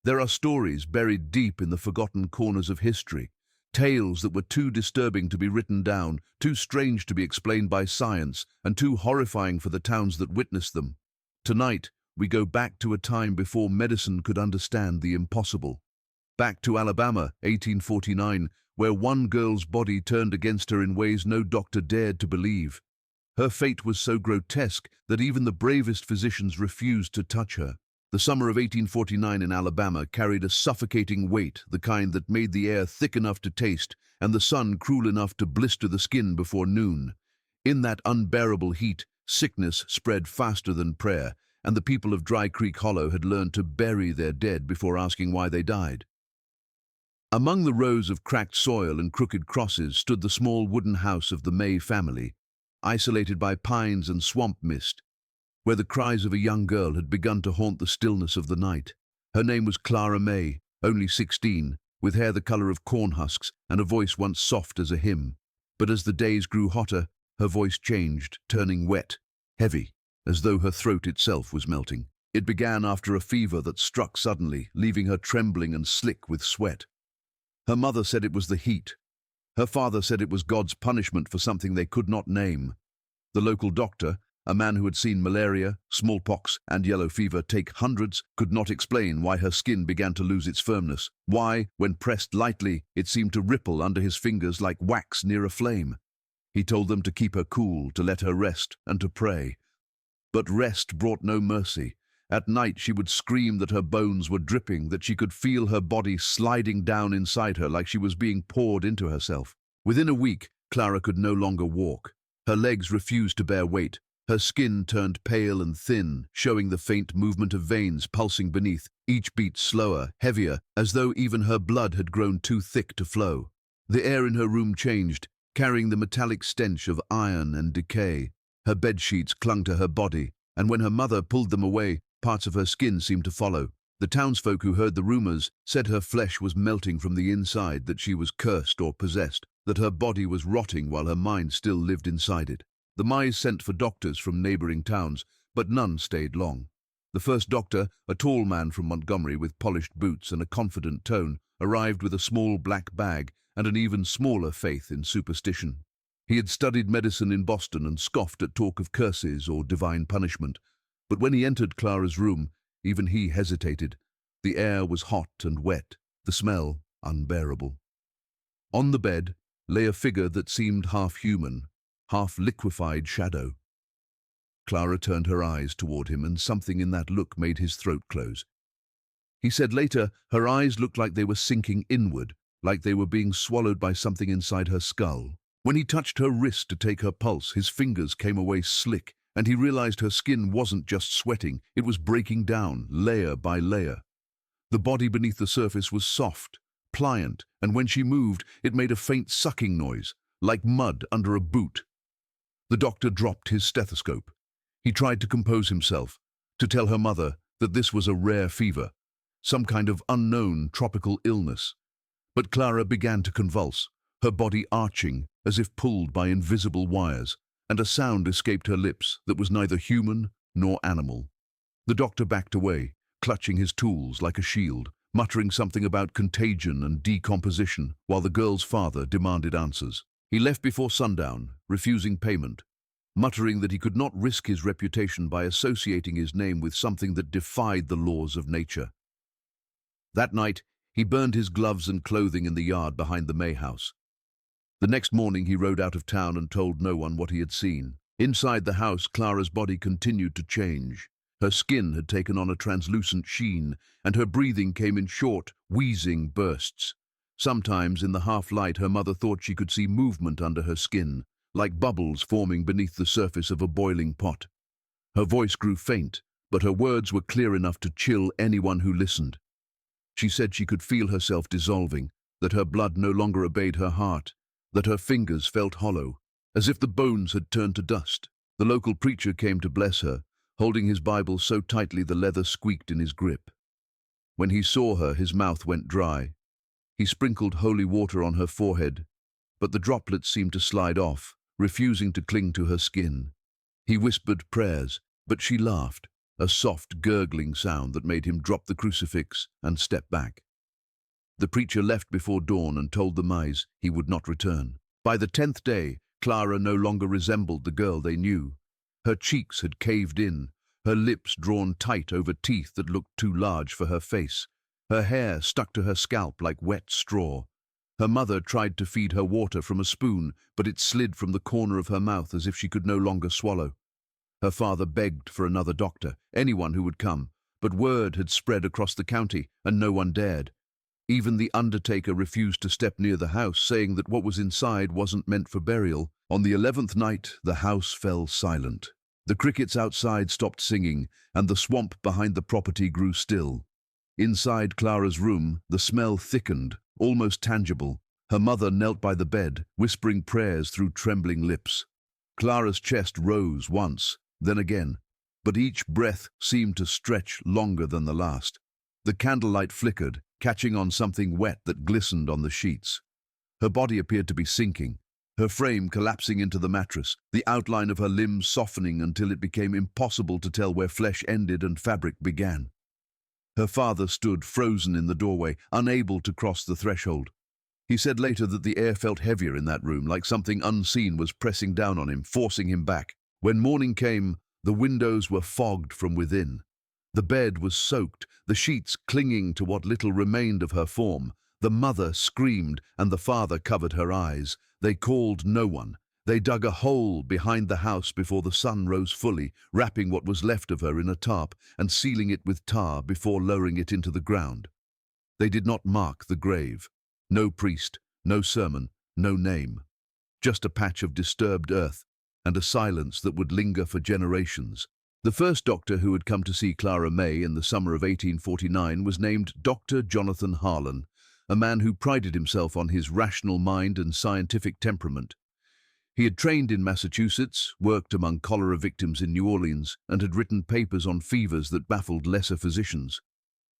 There are stories buried deep in the forgotten corners of history, tales that were too disturbing to be written down, too strange to be explained by science, and too horrifying for the towns that witnessed them. Tonight, we go back to a time before medicine could understand the impossible. Back to Alabama, 1849, where one girl's body turned against her in ways no doctor dared to believe. Her fate was so grotesque that even the bravest physicians refused to touch her. The summer of 1849 in Alabama carried a suffocating weight, the kind that made the air thick enough to taste and the sun cruel enough to blister the skin before noon. In that unbearable heat, sickness spread faster than prayer, and the people of Dry Creek Hollow had learned to bury their dead before asking why they died. Among the rows of cracked soil and crooked crosses stood the small wooden house of the May family, isolated by pines and swamp mist, where the cries of a young girl had begun to haunt the stillness of the night. Her name was Clara May, only 16, with hair the color of corn husks and a voice once soft as a hymn. But as the days grew hotter, her voice changed, turning wet, heavy, as though her throat itself was melting. It began after a fever that struck suddenly, leaving her trembling and slick with sweat. Her mother said it was the heat. Her father said it was God's punishment for something they could not name. The local doctor, a man who had seen malaria, smallpox, and yellow fever take hundreds, could not explain why her skin began to lose its firmness, why, when pressed lightly, it seemed to ripple under his fingers like wax near a flame. He told them to keep her cool, to let her rest, and to pray. But rest brought no mercy. At night she would scream that her bones were dripping, that she could feel her body sliding down inside her like she was being poured into herself. Within a week, Clara could no longer walk. Her legs refused to bear weight. Her skin turned pale and thin, showing the faint movement of veins pulsing beneath, each beat slower, heavier, as though even her blood had grown too thick to flow. The air in her room changed, carrying the metallic stench of iron and decay. Her bedsheets clung to her body, and when her mother pulled them away, parts of her skin seemed to follow. The townsfolk who heard the rumors said her flesh was melting from the inside, that she was cursed or possessed, that her body was rotting while her mind still lived inside it. The Mays sent for doctors from neighboring towns, but none stayed long. The first doctor, a tall man from Montgomery with polished boots and a confident tone, arrived with a small black bag and an even smaller faith in superstition. He had studied medicine in Boston and scoffed at talk of curses or divine punishment. But when he entered Clara's room, even he hesitated. The air was hot and wet, the smell unbearable. On the bed lay a figure that seemed half human, half liquefied shadow. Clara turned her eyes toward him, and something in that look made his throat close. He said later her eyes looked like they were sinking inward, like they were being swallowed by something inside her skull. When he touched her wrist to take her pulse, his fingers came away slick, and he realized her skin wasn't just sweating, it was breaking down, layer by layer. The body beneath the surface was soft, pliant, and when she moved, it made a faint sucking noise, like mud under a boot. The doctor dropped his stethoscope. He tried to compose himself, to tell her mother that this was a rare fever, some kind of unknown tropical illness. But Clara began to convulse, her body arching as if pulled by invisible wires, and a sound escaped her lips that was neither human nor animal. The doctor backed away, clutching his tools like a shield, muttering something about contagion and decomposition, while the girl's father demanded answers. He left before sundown, refusing payment, muttering that he could not risk his reputation by associating his name with something that defied the laws of nature. That night, he burned his gloves and clothing in the yard behind the May house. The next morning he rode out of town and told no one what he had seen. Inside the house, Clara's body continued to change. Her skin had taken on a translucent sheen, and her breathing came in short, wheezing bursts. Sometimes, in the half-light, her mother thought she could see movement under her skin, like bubbles forming beneath the surface of a boiling pot. Her voice grew faint, but her words were clear enough to chill anyone who listened. She said she could feel herself dissolving, that her blood no longer obeyed her heart, that her fingers felt hollow, as if the bones had turned to dust. The local preacher came to bless her, holding his Bible so tightly the leather squeaked in his grip. When he saw her, his mouth went dry. He sprinkled holy water on her forehead, but the droplets seemed to slide off, refusing to cling to her skin. He whispered prayers, but she laughed. a soft, gurgling sound that made him drop the crucifix and step back. The preacher left before dawn and told the mice he would not return. By the 10th day, Clara no longer resembled the girl they knew. Her cheeks had caved in, her lips drawn tight over teeth that looked too large for her face. Her hair stuck to her scalp like wet straw. Her mother tried to feed her water from a spoon, but it slid from the corner of her mouth as if she could no longer swallow. Her father begged for another doctor, anyone who would come, but word had spread across the county, and no one dared. Even the undertaker refused to step near the house, saying that what was inside wasn't meant for burial. On the 11th night, the house fell silent. The crickets outside stopped singing, and the swamp behind the property grew still. Inside Clara's room, the smell thickened, almost tangible. Her mother knelt by the bed, whispering prayers through trembling lips. Clara's chest rose once, then again, but each breath seemed to stretch longer than the last. The candlelight flickered, catching on something wet that glistened on the sheets. Her body appeared to be sinking, her frame collapsing into the mattress, the outline of her limbs softening until it became impossible to tell where flesh ended and fabric began. Her father stood frozen in the doorway, unable to cross the threshold. He said later that the air felt heavier in that room, like something unseen was pressing down on him, forcing him back. When morning came, the windows were fogged from within. The bed was soaked, the sheets clinging to what little remained of her form. The mother screamed, and the father covered her eyes. They called no one. They dug a hole behind the house before the sun rose fully, wrapping what was left of her in a tarp and sealing it with tar before lowering it into the ground. They did not mark the grave. No priest, no sermon, no name. Just a patch of disturbed earth and a silence that would linger for generations. The first doctor who had come to see Clara May in the summer of 1849 was named Dr. Jonathan Harlan, a man who prided himself on his rational mind and scientific temperament. He had trained in Massachusetts, worked among cholera victims in New Orleans, and had written papers on fevers that baffled lesser physicians.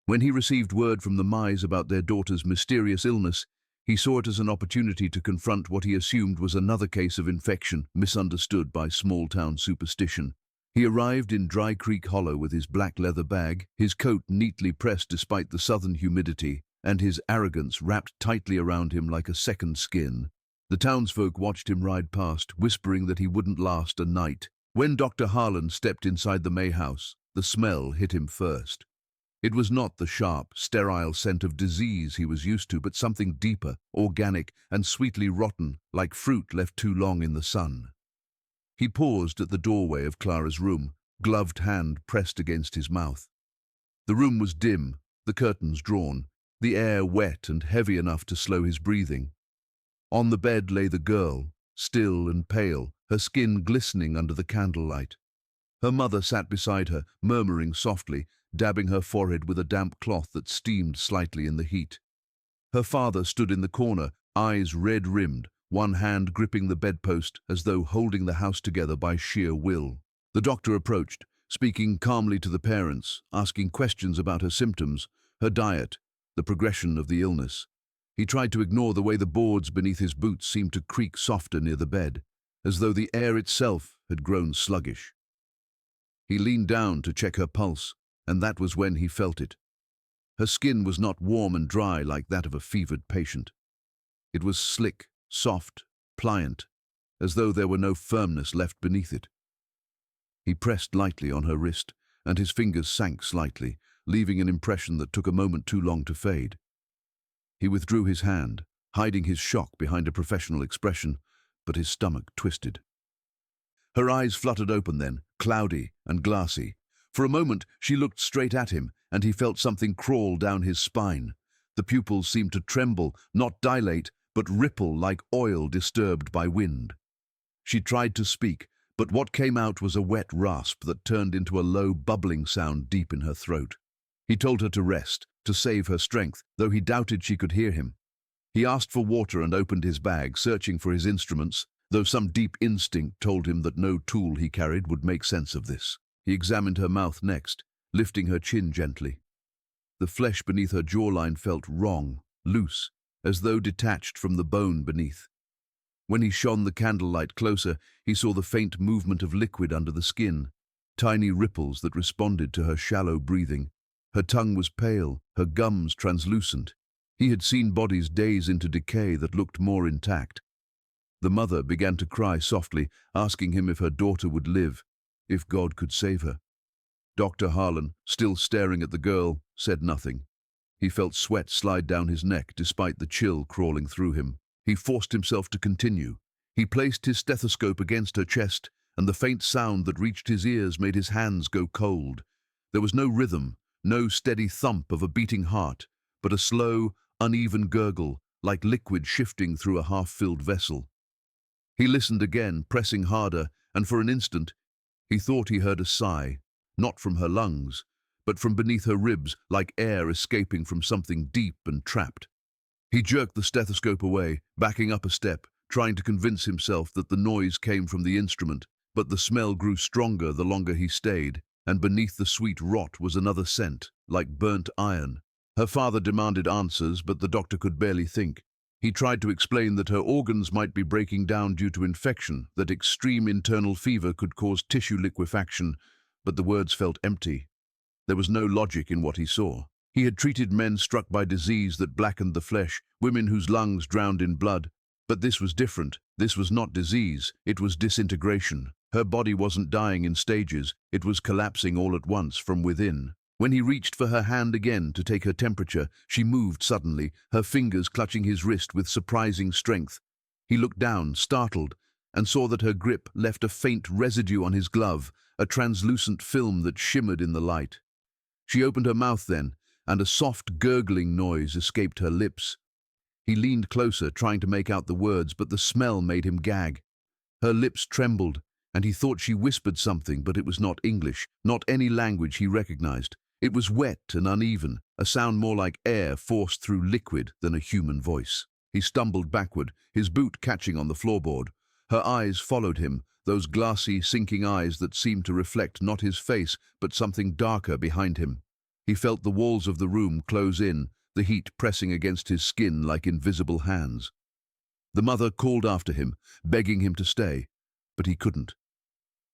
When he received word from the Mays about their daughter's mysterious illness, he saw it as an opportunity to confront what he assumed was another case of infection misunderstood by small-town superstition. He arrived in Dry Creek Hollow with his black leather bag, his coat neatly pressed despite the southern humidity, and his arrogance wrapped tightly around him like a second skin. The townsfolk watched him ride past, whispering that he wouldn't last a night. When Dr. Harlan stepped inside the May house, the smell hit him first. It was not the sharp, sterile scent of disease he was used to, but something deeper, organic, and sweetly rotten, like fruit left too long in the sun. He paused at the doorway of Clara's room, gloved hand pressed against his mouth. The room was dim, the curtains drawn, the air wet and heavy enough to slow his breathing. On the bed lay the girl, still and pale, her skin glistening under the candlelight. Her mother sat beside her, murmuring softly, dabbing her forehead with a damp cloth that steamed slightly in the heat. Her father stood in the corner, eyes red-rimmed, one hand gripping the bedpost as though holding the house together by sheer will. The doctor approached, speaking calmly to the parents, asking questions about her symptoms, her diet, the progression of the illness. He tried to ignore the way the boards beneath his boots seemed to creak softer near the bed, as though the air itself had grown sluggish. He leaned down to check her pulse, and that was when he felt it. Her skin was not warm and dry like that of a fevered patient. It was slick, soft, pliant, as though there were no firmness left beneath it. He pressed lightly on her wrist, and his fingers sank slightly, leaving an impression that took a moment too long to fade. He withdrew his hand, hiding his shock behind a professional expression, but his stomach twisted. Her eyes fluttered open then, cloudy and glassy. For a moment she looked straight at him, and he felt something crawl down his spine. The pupils seemed to tremble, not dilate, but ripple like oil disturbed by wind. She tried to speak, but what came out was a wet rasp that turned into a low bubbling sound deep in her throat. He told her to rest, to save her strength, though he doubted she could hear him. He asked for water and opened his bag, searching for his instruments, though some deep instinct told him that no tool he carried would make sense of this. He examined her mouth next, lifting her chin gently. The flesh beneath her jawline felt wrong, loose, as though detached from the bone beneath. When he shone the candlelight closer, he saw the faint movement of liquid under the skin. tiny ripples that responded to her shallow breathing. Her tongue was pale, her gums translucent. He had seen bodies days into decay that looked more intact. The mother began to cry softly, asking him if her daughter would live, if God could save her. Dr. Harlan, still staring at the girl, said nothing. He felt sweat slide down his neck despite the chill crawling through him. He forced himself to continue. He placed his stethoscope against her chest, and the faint sound that reached his ears made his hands go cold. There was no rhythm, no steady thump of a beating heart, but a slow, uneven gurgle, like liquid shifting through a half-filled vessel. He listened again, pressing harder, and for an instant, he thought he heard a sigh, not from her lungs, but from beneath her ribs, like air escaping from something deep and trapped. He jerked the stethoscope away, backing up a step, trying to convince himself that the noise came from the instrument, but the smell grew stronger the longer he stayed, and beneath the sweet rot was another scent, like burnt iron. Her father demanded answers, but the doctor could barely think. He tried to explain that her organs might be breaking down due to infection, that extreme internal fever could cause tissue liquefaction, but the words felt empty. There was no logic in what he saw. He had treated men struck by disease that blackened the flesh, women whose lungs drowned in blood. But this was different. This was not disease, it was disintegration. Her body wasn't dying in stages, it was collapsing all at once from within. When he reached for her hand again to take her temperature, she moved suddenly, her fingers clutching his wrist with surprising strength. He looked down, startled, and saw that her grip left a faint residue on his glove, a translucent film that shimmered in the light. She opened her mouth then, and a soft gurgling noise escaped her lips. He leaned closer, trying to make out the words, but the smell made him gag. Her lips trembled, and he thought she whispered something, but it was not English, not any language he recognized. It was wet and uneven, a sound more like air forced through liquid than a human voice. He stumbled backward, his boot catching on the floorboard. Her eyes followed him, those glassy, sinking eyes that seemed to reflect not his face, but something darker behind him. He felt the walls of the room close in, the heat pressing against his skin like invisible hands. The mother called after him, begging him to stay, but he couldn't.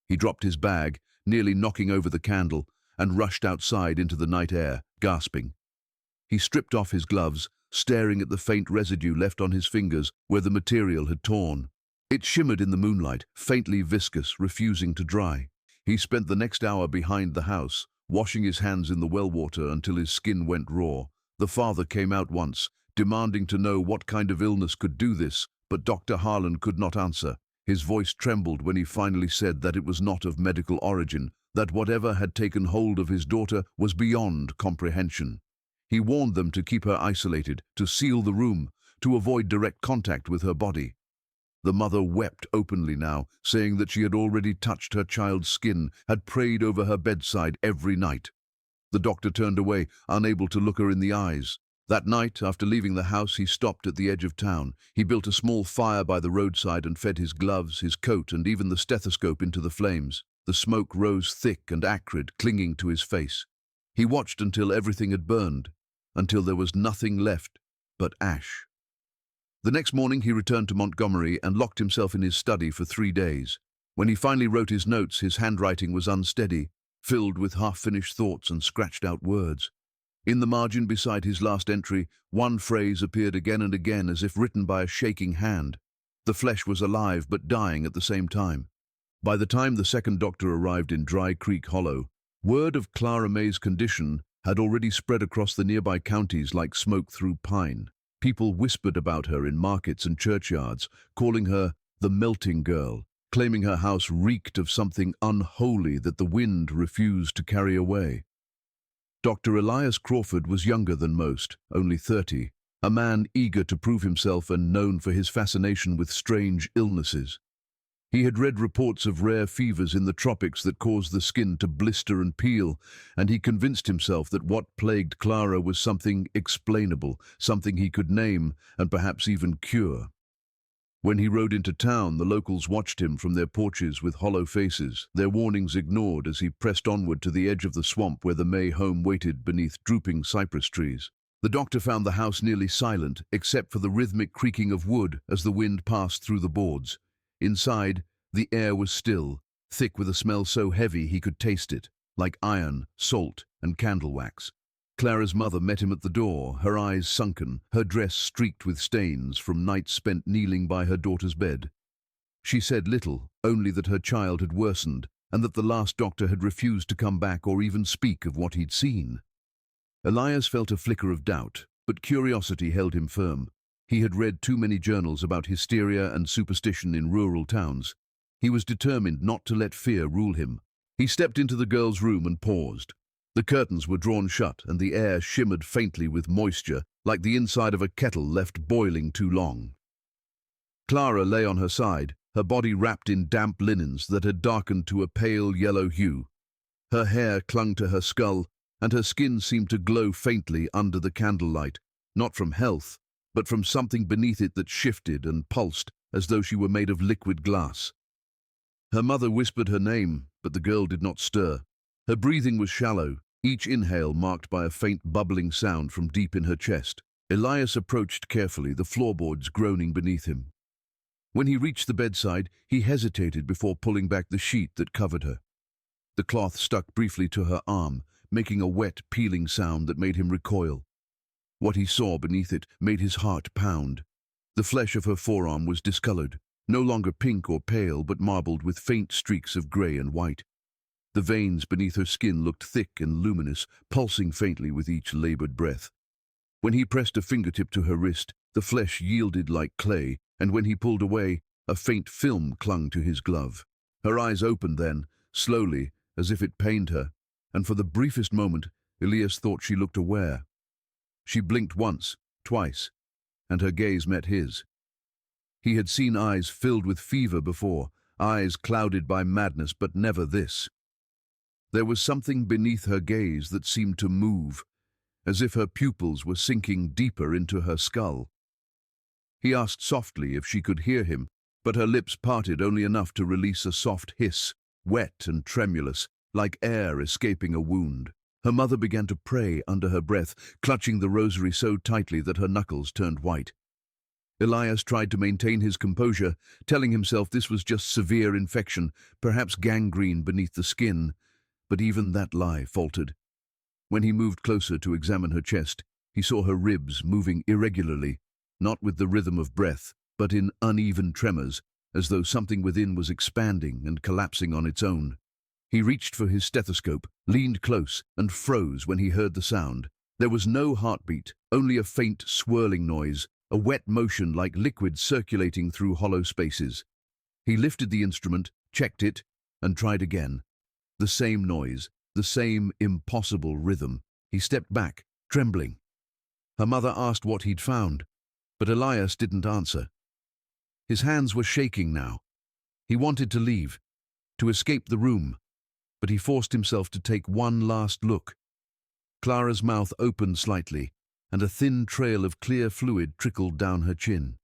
He dropped his bag, nearly knocking over the candle, and rushed outside into the night air, gasping. He stripped off his gloves, staring at the faint residue left on his fingers where the material had torn. It shimmered in the moonlight, faintly viscous, refusing to dry. He spent the next hour behind the house, washing his hands in the well water until his skin went raw. The father came out once, demanding to know what kind of illness could do this, but Dr. Harlan could not answer. His voice trembled when he finally said that it was not of medical origin, that whatever had taken hold of his daughter was beyond comprehension. He warned them to keep her isolated, to seal the room, to avoid direct contact with her body. The mother wept openly now, saying that she had already touched her child's skin, had prayed over her bedside every night. The doctor turned away, unable to look her in the eyes. That night, after leaving the house, he stopped at the edge of town. He built a small fire by the roadside and fed his gloves, his coat, and even the stethoscope into the flames. The smoke rose thick and acrid, clinging to his face. He watched until everything had burned, until there was nothing left but ash. The next morning he returned to Montgomery and locked himself in his study for 3 days. When he finally wrote his notes, his handwriting was unsteady, filled with half-finished thoughts and scratched-out words. In the margin beside his last entry, one phrase appeared again and again as if written by a shaking hand. The flesh was alive but dying at the same time. By the time the second doctor arrived in Dry Creek Hollow, word of Clara May's condition had already spread across the nearby counties like smoke through pine. People whispered about her in markets and churchyards, calling her the melting girl, claiming her house reeked of something unholy that the wind refused to carry away. Dr. Elias Crawford was younger than most, only 30, a man eager to prove himself and known for his fascination with strange illnesses. He had read reports of rare fevers in the tropics that caused the skin to blister and peel, and he convinced himself that what plagued Clara was something explainable, something he could name and perhaps even cure. When he rode into town, the locals watched him from their porches with hollow faces, their warnings ignored as he pressed onward to the edge of the swamp where the May home waited beneath drooping cypress trees. The doctor found the house nearly silent, except for the rhythmic creaking of wood as the wind passed through the boards. Inside, the air was still, thick with a smell so heavy he could taste it, like iron, salt, and candle wax. Clara's mother met him at the door, her eyes sunken, her dress streaked with stains from nights spent kneeling by her daughter's bed. She said little, only that her child had worsened, and that the last doctor had refused to come back or even speak of what he'd seen. Elias felt a flicker of doubt, but curiosity held him firm. He had read too many journals about hysteria and superstition in rural towns. He was determined not to let fear rule him. He stepped into the girl's room and paused. The curtains were drawn shut and the air shimmered faintly with moisture, like the inside of a kettle left boiling too long. Clara lay on her side, her body wrapped in damp linens that had darkened to a pale yellow hue. Her hair clung to her skull, and her skin seemed to glow faintly under the candlelight, not from health, but from something beneath it that shifted and pulsed as though she were made of liquid glass. Her mother whispered her name, but the girl did not stir. Her breathing was shallow, each inhale marked by a faint bubbling sound from deep in her chest. Elias approached carefully, the floorboards groaning beneath him. When he reached the bedside, he hesitated before pulling back the sheet that covered her. The cloth stuck briefly to her arm, making a wet, peeling sound that made him recoil. What he saw beneath it made his heart pound. The flesh of her forearm was discolored, no longer pink or pale, but marbled with faint streaks of grey and white. The veins beneath her skin looked thick and luminous, pulsing faintly with each labored breath. When he pressed a fingertip to her wrist, the flesh yielded like clay, and when he pulled away, a faint film clung to his glove. Her eyes opened then, slowly, as if it pained her, and for the briefest moment, Elias thought she looked aware. She blinked once, twice, and her gaze met his. He had seen eyes filled with fever before, eyes clouded by madness, but never this. There was something beneath her gaze that seemed to move, as if her pupils were sinking deeper into her skull. He asked softly if she could hear him, but her lips parted only enough to release a soft hiss, wet and tremulous, like air escaping a wound. Her mother began to pray under her breath, clutching the rosary so tightly that her knuckles turned white. Elias tried to maintain his composure, telling himself this was just severe infection, perhaps gangrene beneath the skin, but even that lie faltered. When he moved closer to examine her chest, he saw her ribs moving irregularly, not with the rhythm of breath, but in uneven tremors, as though something within was expanding and collapsing on its own. He reached for his stethoscope, leaned close, and froze when he heard the sound. There was no heartbeat, only a faint swirling noise, a wet motion like liquid circulating through hollow spaces. He lifted the instrument, checked it, and tried again. The same noise, the same impossible rhythm. He stepped back, trembling. Her mother asked what he'd found, but Elias didn't answer. His hands were shaking now. He wanted to leave, to escape the room, but he forced himself to take one last look. Clara's mouth opened slightly, and a thin trail of clear fluid trickled down her chin.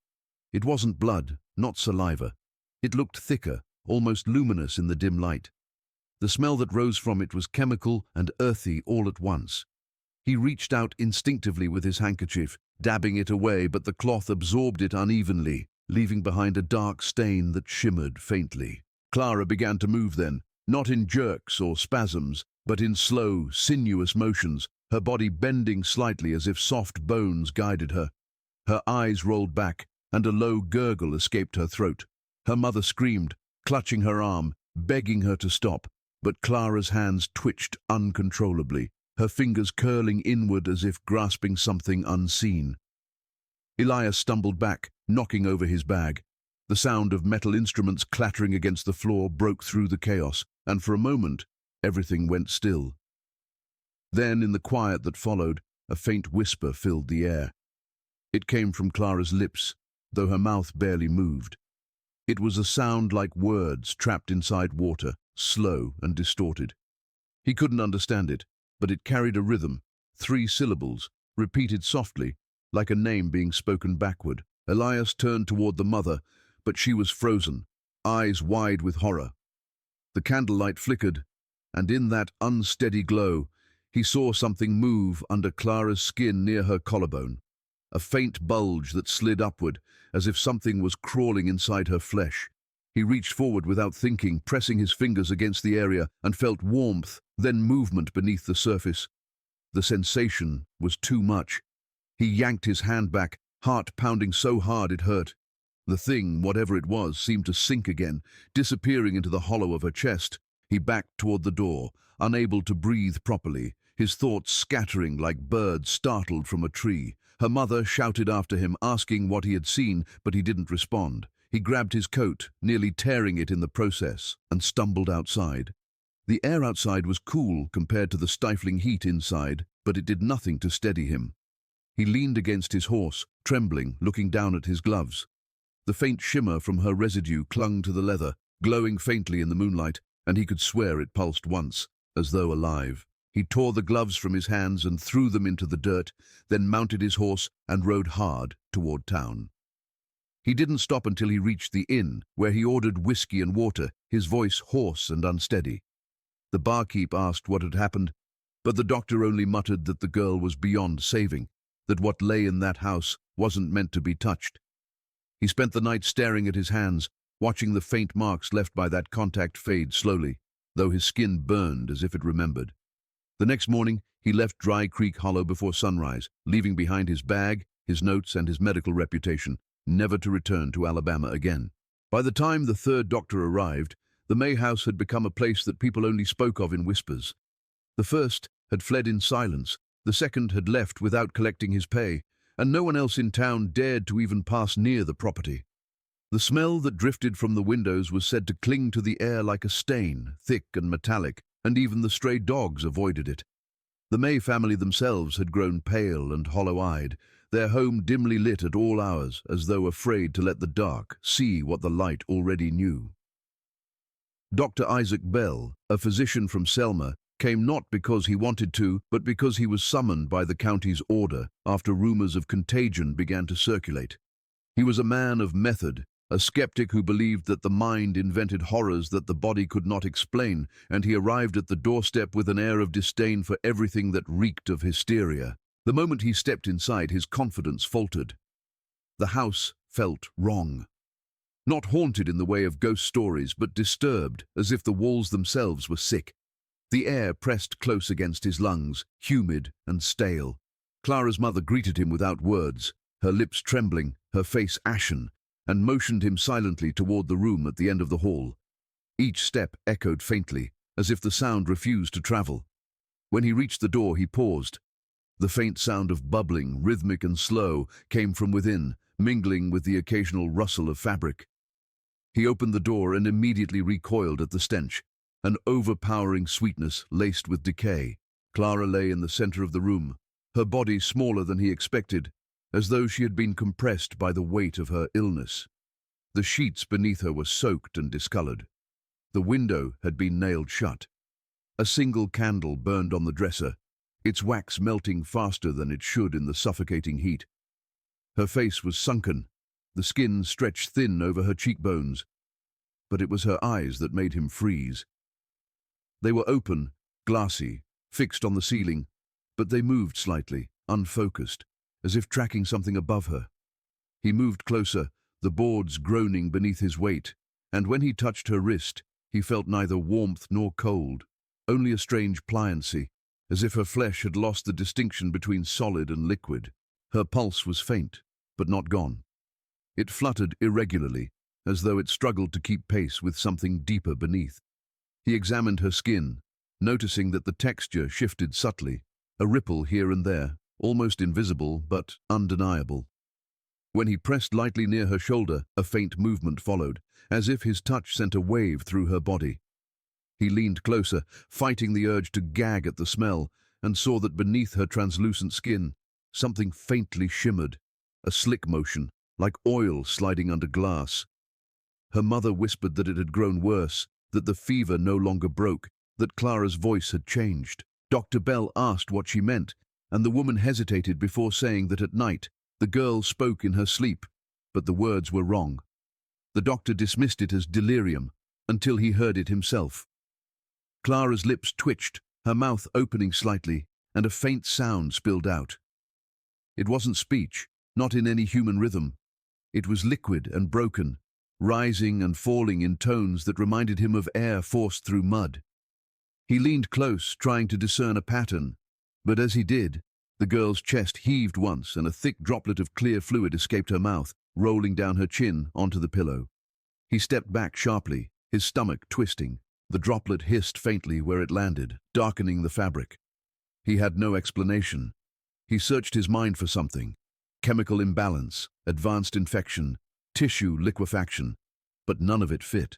It wasn't blood, not saliva. It looked thicker, almost luminous in the dim light. The smell that rose from it was chemical and earthy all at once. He reached out instinctively with his handkerchief, dabbing it away, but the cloth absorbed it unevenly, leaving behind a dark stain that shimmered faintly. Clara began to move then, not in jerks or spasms, but in slow, sinuous motions, her body bending slightly as if soft bones guided her. Her eyes rolled back, and a low gurgle escaped her throat. Her mother screamed, clutching her arm, begging her to stop, but Clara's hands twitched uncontrollably, her fingers curling inward as if grasping something unseen. Elias stumbled back, knocking over his bag. The sound of metal instruments clattering against the floor broke through the chaos, and for a moment, everything went still. Then, in the quiet that followed, a faint whisper filled the air. It came from Clara's lips, though her mouth barely moved. It was a sound like words trapped inside water, slow and distorted. He couldn't understand it, but it carried a rhythm, 3 syllables, repeated softly, like a name being spoken backward. Elias turned toward the mother, but she was frozen, eyes wide with horror. The candlelight flickered, and in that unsteady glow, he saw something move under Clara's skin near her collarbone, a faint bulge that slid upward, as if something was crawling inside her flesh. He reached forward without thinking, pressing his fingers against the area, and felt warmth, then movement beneath the surface. The sensation was too much. He yanked his hand back, heart pounding so hard it hurt. The thing, whatever it was, seemed to sink again, disappearing into the hollow of her chest. He backed toward the door, unable to breathe properly, his thoughts scattering like birds startled from a tree. Her mother shouted after him, asking what he had seen, but he didn't respond. He grabbed his coat, nearly tearing it in the process, and stumbled outside. The air outside was cool compared to the stifling heat inside, but it did nothing to steady him. He leaned against his horse, trembling, looking down at his gloves. The faint shimmer from her residue clung to the leather, glowing faintly in the moonlight, and he could swear it pulsed once, as though alive. He tore the gloves from his hands and threw them into the dirt, then mounted his horse and rode hard toward town. He didn't stop until he reached the inn, where he ordered whiskey and water, his voice hoarse and unsteady. The barkeep asked what had happened, but the doctor only muttered that the girl was beyond saving, that what lay in that house wasn't meant to be touched. He spent the night staring at his hands, watching the faint marks left by that contact fade slowly, though his skin burned as if it remembered. The next morning, he left Dry Creek Hollow before sunrise, leaving behind his bag, his notes, and his medical reputation, never to return to Alabama again. By the time the third doctor arrived, the May house had become a place that people only spoke of in whispers. The first had fled in silence, the second had left without collecting his pay, and no one else in town dared to even pass near the property. The smell that drifted from the windows was said to cling to the air like a stain, thick and metallic, and even the stray dogs avoided it. The May family themselves had grown pale and hollow-eyed, their home dimly lit at all hours, as though afraid to let the dark see what the light already knew. Dr. Isaac Bell, a physician from Selma, came not because he wanted to, but because he was summoned by the county's order after rumors of contagion began to circulate. He was a man of method, a skeptic who believed that the mind invented horrors that the body could not explain, and he arrived at the doorstep with an air of disdain for everything that reeked of hysteria. The moment he stepped inside, his confidence faltered. The house felt wrong. Not haunted in the way of ghost stories, but disturbed, as if the walls themselves were sick. The air pressed close against his lungs, humid and stale. Clara's mother greeted him without words, her lips trembling, her face ashen, and motioned him silently toward the room at the end of the hall. Each step echoed faintly, as if the sound refused to travel. When he reached the door, he paused. The faint sound of bubbling, rhythmic and slow, came from within, mingling with the occasional rustle of fabric. He opened the door and immediately recoiled at the stench, an overpowering sweetness laced with decay. Clara lay in the center of the room, her body smaller than he expected, as though she had been compressed by the weight of her illness. The sheets beneath her were soaked and discolored. The window had been nailed shut. A single candle burned on the dresser, its wax melting faster than it should in the suffocating heat. Her face was sunken, the skin stretched thin over her cheekbones, but it was her eyes that made him freeze. They were open, glassy, fixed on the ceiling, but they moved slightly, unfocused, as if tracking something above her. He moved closer, the boards groaning beneath his weight, and when he touched her wrist, he felt neither warmth nor cold, only a strange pliancy, as if her flesh had lost the distinction between solid and liquid. Her pulse was faint, but not gone. It fluttered irregularly, as though it struggled to keep pace with something deeper beneath. He examined her skin, noticing that the texture shifted subtly, a ripple here and there, almost invisible but undeniable. When he pressed lightly near her shoulder, a faint movement followed, as if his touch sent a wave through her body. He leaned closer, fighting the urge to gag at the smell, and saw that beneath her translucent skin, something faintly shimmered, a slick motion, like oil sliding under glass. Her mother whispered that it had grown worse, that the fever no longer broke, that Clara's voice had changed. Dr. Bell asked what she meant, and the woman hesitated before saying that at night the girl spoke in her sleep, but the words were wrong. The doctor dismissed it as delirium, until he heard it himself. Clara's lips twitched, her mouth opening slightly, and a faint sound spilled out. It wasn't speech, not in any human rhythm. It was liquid and broken, rising and falling in tones that reminded him of air forced through mud. He leaned close, trying to discern a pattern, but as he did, the girl's chest heaved once and a thick droplet of clear fluid escaped her mouth, rolling down her chin onto the pillow. He stepped back sharply, his stomach twisting. The droplet hissed faintly where it landed, darkening the fabric. He had no explanation. He searched his mind for something. Chemical imbalance, advanced infection, tissue liquefaction, but none of it fit.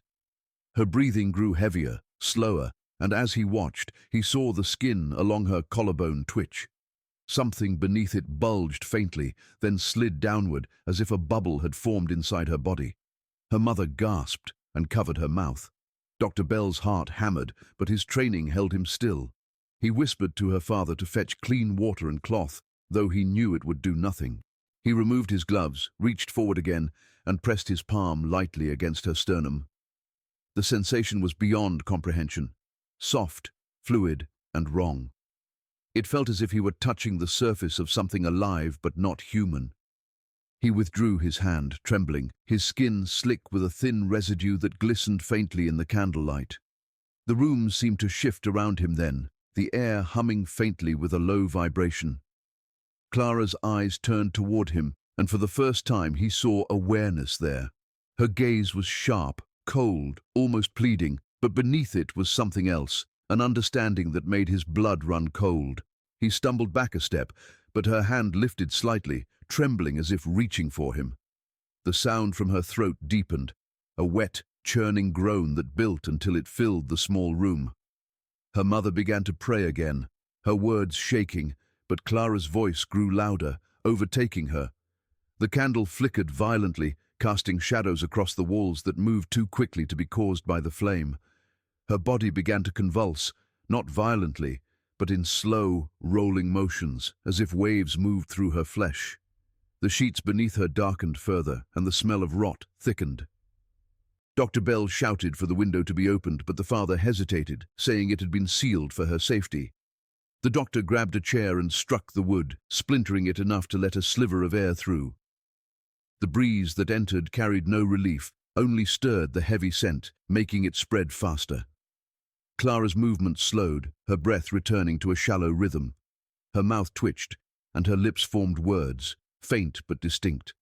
Her breathing grew heavier, slower, and as he watched, he saw the skin along her collarbone twitch. Something beneath it bulged faintly, then slid downward as if a bubble had formed inside her body. Her mother gasped and covered her mouth. Dr. Bell's heart hammered, but his training held him still. He whispered to her father to fetch clean water and cloth, though he knew it would do nothing. He removed his gloves, reached forward again, and pressed his palm lightly against her sternum. The sensation was beyond comprehension. Soft, fluid, and wrong. It felt as if he were touching the surface of something alive but not human. He withdrew his hand, trembling, his skin slick with a thin residue that glistened faintly in the candlelight. The room seemed to shift around him then, the air humming faintly with a low vibration. Clara's eyes turned toward him, and for the first time he saw awareness there. Her gaze was sharp, cold, almost pleading, but beneath it was something else, an understanding that made his blood run cold. He stumbled back a step, but her hand lifted slightly, trembling as if reaching for him. The sound from her throat deepened, a wet, churning groan that built until it filled the small room. Her mother began to pray again, her words shaking, but Clara's voice grew louder, overtaking her. The candle flickered violently, casting shadows across the walls that moved too quickly to be caused by the flame. Her body began to convulse, not violently, but in slow, rolling motions, as if waves moved through her flesh. The sheets beneath her darkened further, and the smell of rot thickened. Dr. Bell shouted for the window to be opened, but the father hesitated, saying it had been sealed for her safety. The doctor grabbed a chair and struck the wood, splintering it enough to let a sliver of air through. The breeze that entered carried no relief, only stirred the heavy scent, making it spread faster. Clara's movement slowed, her breath returning to a shallow rhythm. Her mouth twitched, and her lips formed words, faint but distinct.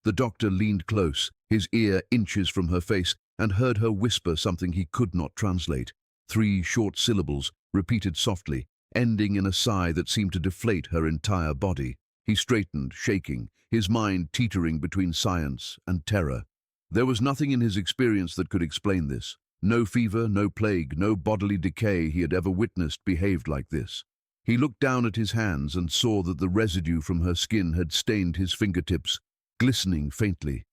The doctor leaned close, his ear inches from her face, and heard her whisper something he could not translate. 3 short syllables, repeated softly, ending in a sigh that seemed to deflate her entire body. He straightened, shaking, his mind teetering between science and terror. There was nothing in his experience that could explain this. No fever, no plague, no bodily decay he had ever witnessed behaved like this. He looked down at his hands and saw that the residue from her skin had stained his fingertips, glistening faintly.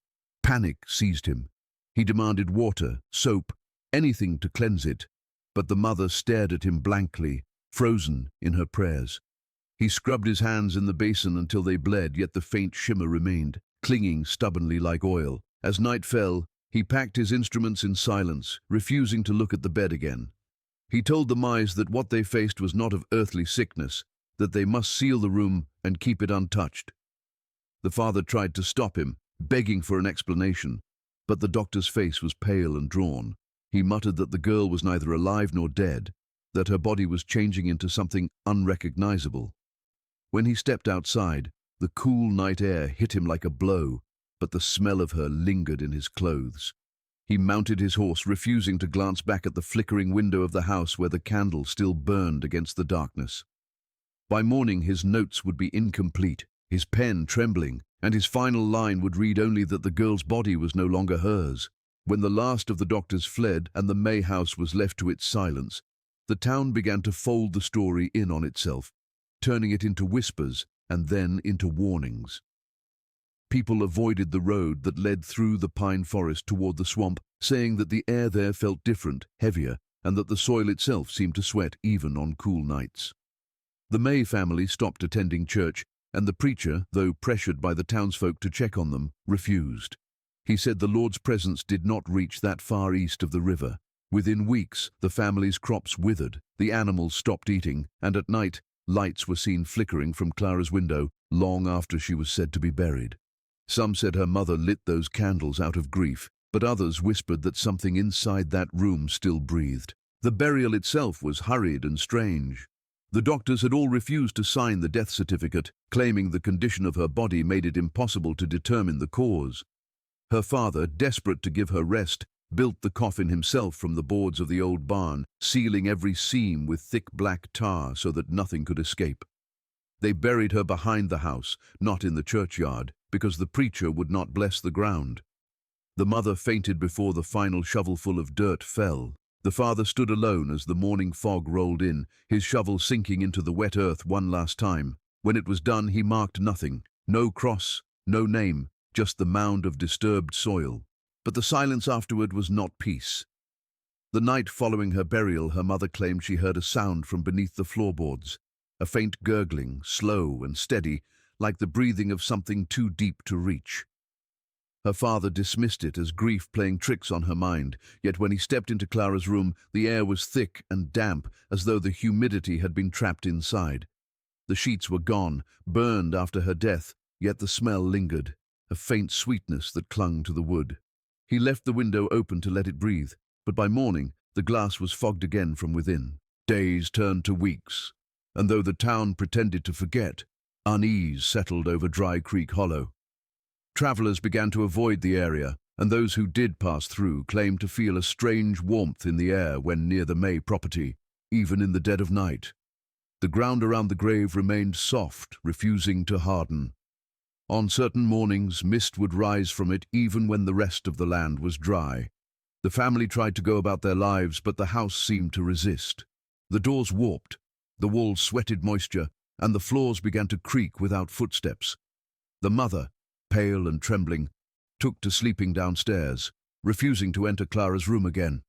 Panic seized him. He demanded water, soap, anything to cleanse it, but the mother stared at him blankly, frozen in her prayers. He scrubbed his hands in the basin until they bled, yet the faint shimmer remained, clinging stubbornly like oil. As night fell, he packed his instruments in silence, refusing to look at the bed again. He told the mice that what they faced was not of earthly sickness, that they must seal the room and keep it untouched. The father tried to stop him, begging for an explanation, but the doctor's face was pale and drawn. He muttered that the girl was neither alive nor dead, that her body was changing into something unrecognizable. When he stepped outside, the cool night air hit him like a blow, but the smell of her lingered in his clothes. He mounted his horse, refusing to glance back at the flickering window of the house where the candle still burned against the darkness. By morning his notes would be incomplete, his pen trembling, and his final line would read only that the girl's body was no longer hers. When the last of the doctors fled and the May house was left to its silence, the town began to fold the story in on itself, turning it into whispers and then into warnings. People avoided the road that led through the pine forest toward the swamp, saying that the air there felt different, heavier, and that the soil itself seemed to sweat even on cool nights. The May family stopped attending church, and the preacher, though pressured by the townsfolk to check on them, refused. He said the Lord's presence did not reach that far east of the river. Within weeks, the family's crops withered, the animals stopped eating, and at night, lights were seen flickering from Clara's window long after she was said to be buried. Some said her mother lit those candles out of grief, but others whispered that something inside that room still breathed. The burial itself was hurried and strange. The doctors had all refused to sign the death certificate, claiming the condition of her body made it impossible to determine the cause. Her father, desperate to give her rest, built the coffin himself from the boards of the old barn, sealing every seam with thick black tar so that nothing could escape. They buried her behind the house, not in the churchyard, because the preacher would not bless the ground. The mother fainted before the final shovelful of dirt fell. The father stood alone as the morning fog rolled in, his shovel sinking into the wet earth one last time. When it was done, he marked nothing. No cross, no name, just the mound of disturbed soil. But the silence afterward was not peace. The night following her burial, her mother claimed she heard a sound from beneath the floorboards, a faint gurgling, slow and steady, like the breathing of something too deep to reach. Her father dismissed it as grief playing tricks on her mind, yet when he stepped into Clara's room, the air was thick and damp, as though the humidity had been trapped inside. The sheets were gone, burned after her death, yet the smell lingered, a faint sweetness that clung to the wood. He left the window open to let it breathe, but by morning the glass was fogged again from within. Days turned to weeks, and though the town pretended to forget, unease settled over Dry Creek Hollow. Travelers began to avoid the area, and those who did pass through claimed to feel a strange warmth in the air when near the May property, even in the dead of night. The ground around the grave remained soft, refusing to harden. On certain mornings, mist would rise from it even when the rest of the land was dry. The family tried to go about their lives, but the house seemed to resist. The doors warped, the walls sweated moisture, and the floors began to creak without footsteps. The mother, pale and trembling, took to sleeping downstairs, refusing to enter Clara's room again.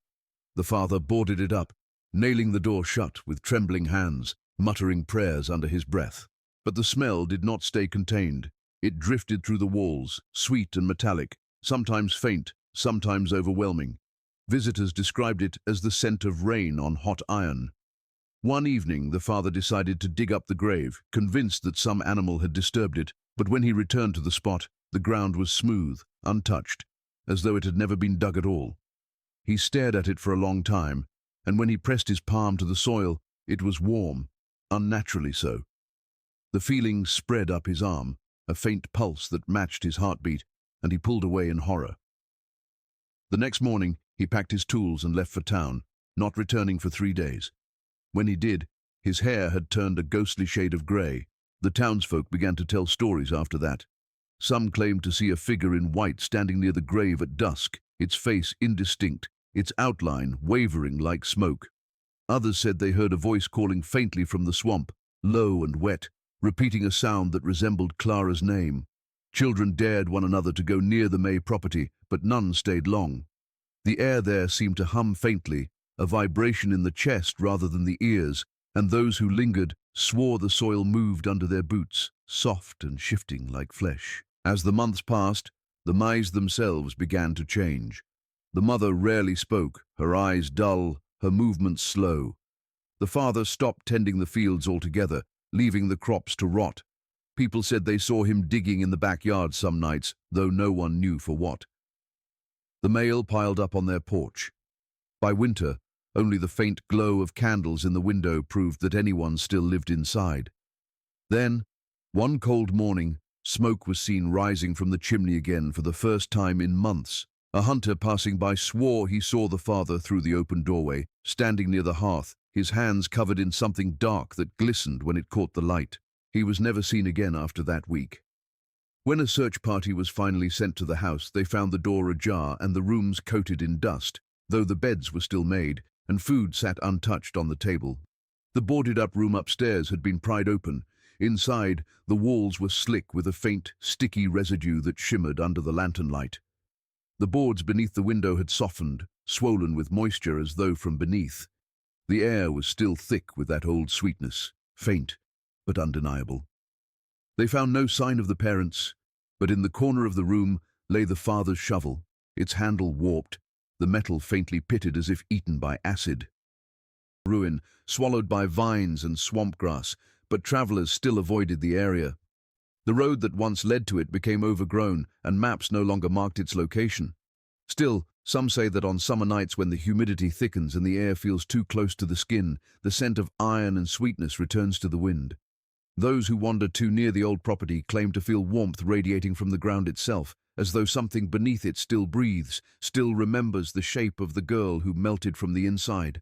The father boarded it up, nailing the door shut with trembling hands, muttering prayers under his breath. But the smell did not stay contained. It drifted through the walls, sweet and metallic, sometimes faint, sometimes overwhelming. Visitors described it as the scent of rain on hot iron. One evening, the father decided to dig up the grave, convinced that some animal had disturbed it, but when he returned to the spot, the ground was smooth, untouched, as though it had never been dug at all. He stared at it for a long time, and when he pressed his palm to the soil, it was warm, unnaturally so. The feeling spread up his arm, a faint pulse that matched his heartbeat, and he pulled away in horror. The next morning, he packed his tools and left for town, not returning for 3 days. When he did, his hair had turned a ghostly shade of grey. The townsfolk began to tell stories after that. Some claimed to see a figure in white standing near the grave at dusk, its face indistinct, its outline wavering like smoke. Others said they heard a voice calling faintly from the swamp, low and wet, repeating a sound that resembled Clara's name. Children dared one another to go near the May property, but none stayed long. The air there seemed to hum faintly, a vibration in the chest rather than the ears, and those who lingered swore the soil moved under their boots, soft and shifting like flesh. As the months passed, the Mays themselves began to change. The mother rarely spoke, her eyes dull, her movements slow. The father stopped tending the fields altogether, leaving the crops to rot. People said they saw him digging in the backyard some nights, though no one knew for what. The mail piled up on their porch. By winter, only the faint glow of candles in the window proved that anyone still lived inside. Then, one cold morning, smoke was seen rising from the chimney again for the first time in months. A hunter passing by swore he saw the father through the open doorway, standing near the hearth, his hands covered in something dark that glistened when it caught the light. He was never seen again after that week. When a search party was finally sent to the house, they found the door ajar and the rooms coated in dust, though the beds were still made, and food sat untouched on the table. The boarded-up room upstairs had been pried open. Inside, the walls were slick with a faint, sticky residue that shimmered under the lantern light. The boards beneath the window had softened, swollen with moisture as though from beneath. The air was still thick with that old sweetness, faint but undeniable. They found no sign of the parents, but in the corner of the room lay the father's shovel, its handle warped, the metal faintly pitted as if eaten by acid. Ruin, swallowed by vines and swamp grass, but travelers still avoided the area. The road that once led to it became overgrown, and maps no longer marked its location. Still, some say that on summer nights when the humidity thickens and the air feels too close to the skin, the scent of iron and sweetness returns to the wind. Those who wander too near the old property claim to feel warmth radiating from the ground itself, as though something beneath it still breathes, still remembers the shape of the girl who melted from the inside.